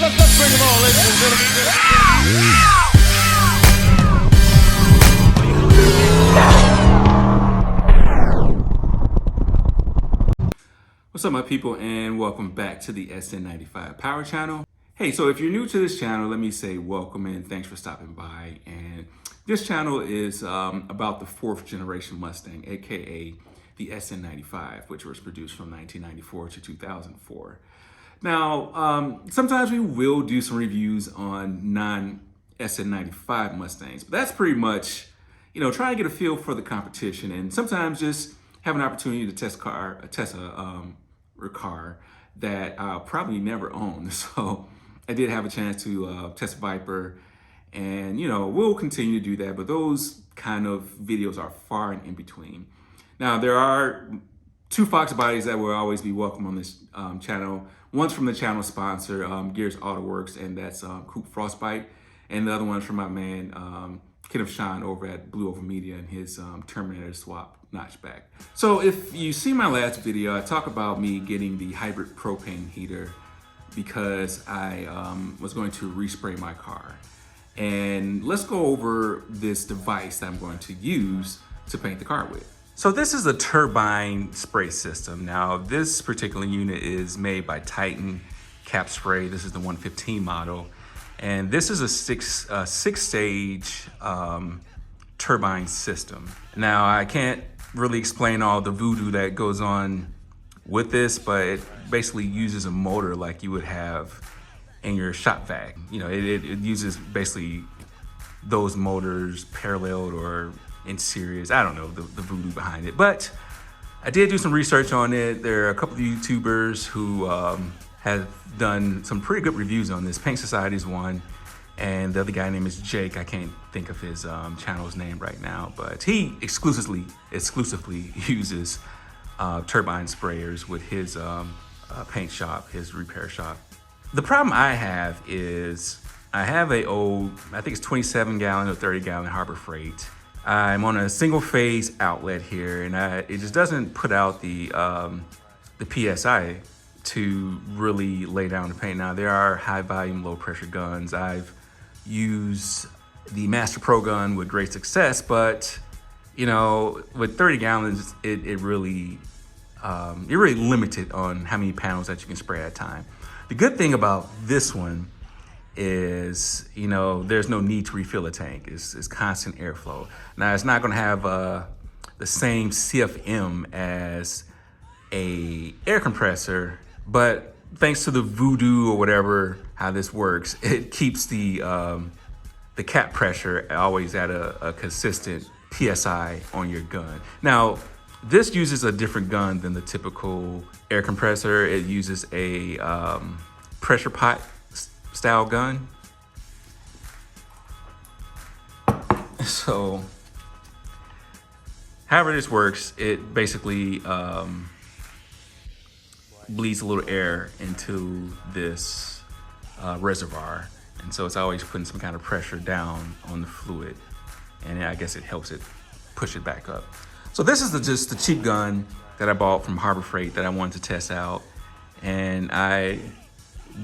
Let's bring them on, ladies and gentlemen. What's up, my people, and welcome back to the Sn95 Power Channel. Hey, so if you're new to this channel, let me say welcome and thanks for stopping by. And this channel is about the 4th generation Mustang, aka the Sn95, which was produced from 1994 to 2004. Now, sometimes we will do some reviews on non-Sn95 Mustangs, but that's pretty much, trying to get a feel for the competition and sometimes just have an opportunity to test a car that I'll probably never own. So I did have a chance to test Viper, and we'll continue to do that, but those kind of videos are far and in between. Now, there are 2 Fox bodies that will always be welcome on this channel. One's from the channel sponsor, Gears Auto Works, and that's Coupe Frostbite, and the other one's from my man Kenneth Sean over at Blue Oval Media and his Terminator swap notchback. So if you see my last video, I talk about me getting the hybrid propane heater because I was going to respray my car. And let's go over this device that I'm going to use to paint the car with. So this is a Turbine spray system. Now, this particular unit is made by Titan Cap Spray. This is the 115 model. And this is a six-stage turbine system. Now, I can't really explain all the voodoo that goes on with this, but it basically uses a motor like you would have in your shop vac. It uses basically those motors paralleled or in series. I don't know the voodoo behind it, but I did do some research on it. There are a couple of YouTubers who have done some pretty good reviews on this. Paint Society is one, and the other guy name is Jake. I can't think of his channel's name right now, but he exclusively uses turbine sprayers with his paint shop, his repair shop. The problem I have is I have a old, I think it's 27 gallon or 30 gallon Harbor Freight. I'm on a single phase outlet here, and it just doesn't put out the PSI to really lay down the paint. Now, there are high volume, low pressure guns. I've used the Master Pro gun with great success, but with 30 gallons, you're really limited on how many panels that you can spray at a time. The good thing about this one is, there's no need to refill a tank. It's constant airflow. Now, it's not gonna have the same CFM as a air compressor, but thanks to the voodoo or whatever, how this works, it keeps the cap pressure always at a consistent PSI on your gun. Now, this uses a different gun than the typical air compressor. It uses a pressure pot style gun. So, however this works, it basically bleeds a little air into this reservoir. And so it's always putting some kind of pressure down on the fluid. And I guess it helps it push it back up. So this is just the cheap gun that I bought from Harbor Freight that I wanted to test out. And I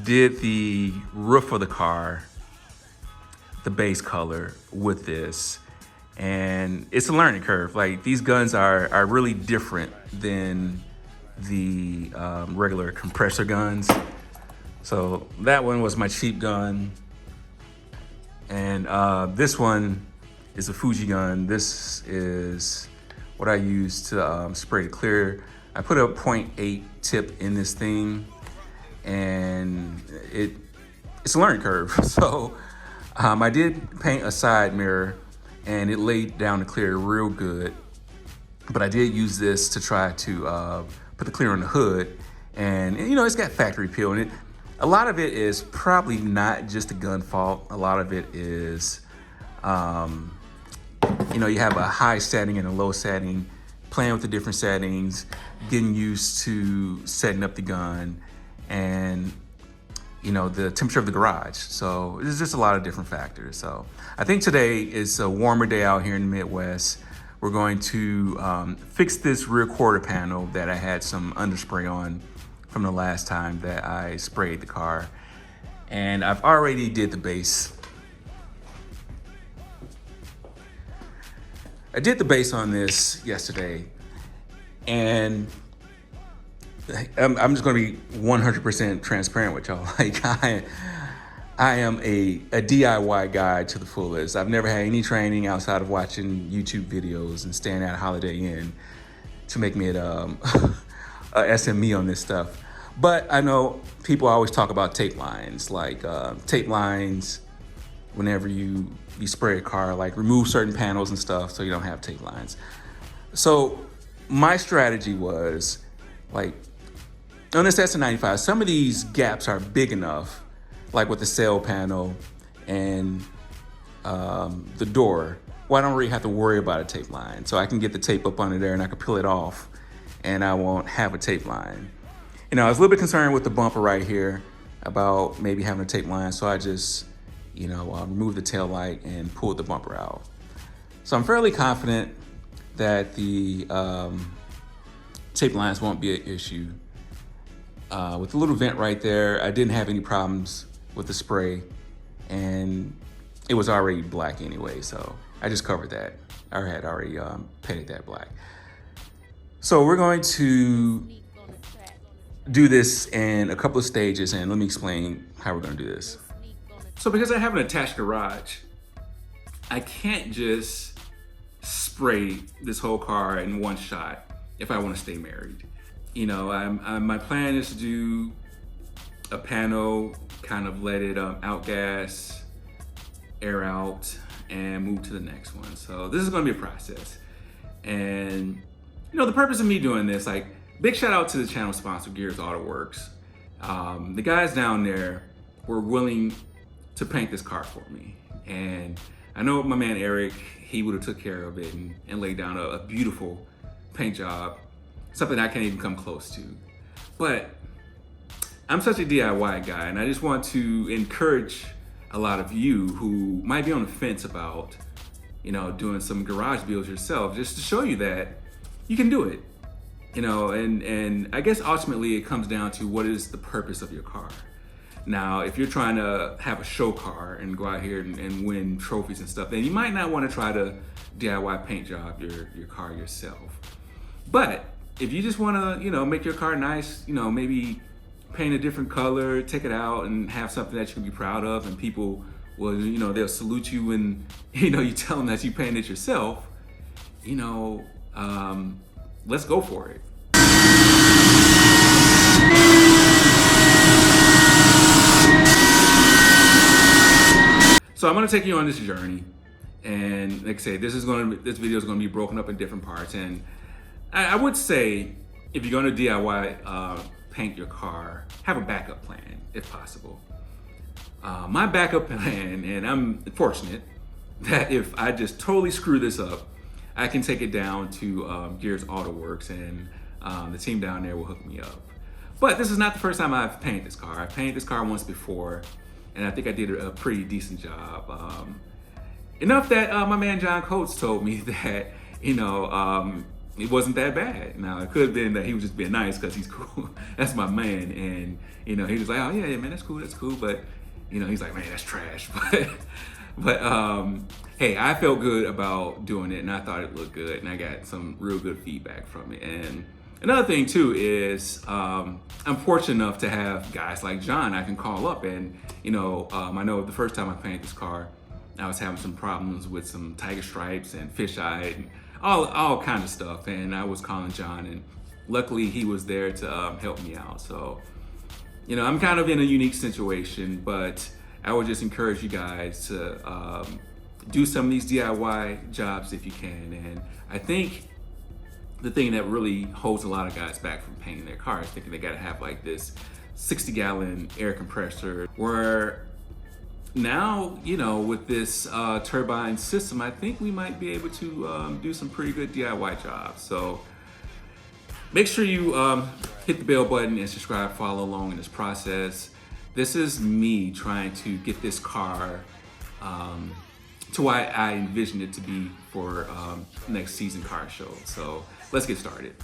did the roof of the car, the base color with this. And it's a learning curve. Like, these guns are really different than the regular compressor guns. So that one was my cheap gun. And this one is a Fuji gun. This is what I use to spray to clear. I put a 0.8 tip in this thing, and it's a learning curve. So I did paint a side mirror, and it laid down the clear real good. But I did use this to try to put the clear on the hood, and it's got factory peel, and a lot of it is probably not just a gun fault. A lot of it is you have a high setting and a low setting, playing with the different settings, getting used to setting up the gun, and the temperature of the garage. So there's just a lot of different factors. So I think today is a warmer day out here in the Midwest. We're going to fix this rear quarter panel that I had some underspray on from the last time that I sprayed the car. And I've already did the base. I did the base on this yesterday, and I'm just gonna be 100% transparent with y'all. Like I am a DIY guy to the fullest. I've never had any training outside of watching YouTube videos and staying at a Holiday Inn to make me a SME on this stuff. But I know people always talk about tape lines, like tape lines whenever you spray a car, like remove certain panels and stuff so you don't have tape lines. So my strategy was, like, on this Sn95, some of these gaps are big enough, like with the sail panel and the door, well, I don't really have to worry about a tape line. So I can get the tape up under there and I can peel it off and I won't have a tape line. You know, I was a little bit concerned with the bumper right here about maybe having a tape line. So I just, removed the tail light and pulled the bumper out. So I'm fairly confident that the tape lines won't be an issue. With the little vent right there, I didn't have any problems with the spray, and it was already black anyway, so I just covered that. I had already painted that black. So we're going to do this in a couple of stages, and let me explain how we're going to do this. So because I have an attached garage, I can't just spray this whole car in one shot if I want to stay married. My plan is to do a panel, kind of let it outgas, air out, and move to the next one. So this is going to be a process. And the purpose of me doing this, like, big shout out to the channel sponsor, Gears Auto Works. The guys down there were willing to paint this car for me. And I know my man Eric, he would have took care of it and laid down a beautiful paint job, something I can't even come close to. But I'm such a DIY guy, and I just want to encourage a lot of you who might be on the fence about, doing some garage builds yourself, just to show you that you can do it. And I guess ultimately it comes down to what is the purpose of your car. Now, if you're trying to have a show car and go out here and win trophies and stuff, then you might not want to try to DIY paint job your car yourself. But if you just want to, make your car nice, maybe paint a different color, take it out and have something that you can be proud of, and people will, they'll salute you when, you tell them that you painted it yourself, let's go for it. So I'm gonna take you on this journey, and like I say, this video is gonna be broken up in different parts. And I would say, if you're gonna DIY paint your car, have a backup plan if possible. My backup plan, and I'm fortunate that if I just totally screw this up, I can take it down to Gears Auto Works, and the team down there will hook me up. But this is not the first time I've painted this car. I've painted this car once before, and I think I did a pretty decent job. Enough that my man John Coates told me that, it wasn't that bad. Now, it could have been that he was just being nice because he's cool. That's my man. And, he was like, oh, yeah, man, that's cool. But, he's like, man, that's trash. But hey, I felt good about doing it, and I thought it looked good, and I got some real good feedback from it. And another thing too is I'm fortunate enough to have guys like John I can call up, and I know the first time I painted this car, I was having some problems with some tiger stripes and fisheye and all kind of stuff, and I was calling John, and luckily he was there to help me out. So I'm kind of in a unique situation, but I would just encourage you guys to do some of these DIY jobs if you can. And I think the thing that really holds a lot of guys back from painting their cars, thinking they gotta have like this 60-gallon air compressor, where now, with this turbine system, I think we might be able to do some pretty good DIY jobs. So make sure you hit the bell button and subscribe, follow along in this process. This is me trying to get this car to why I envisioned it to be for next season car show. So let's get started.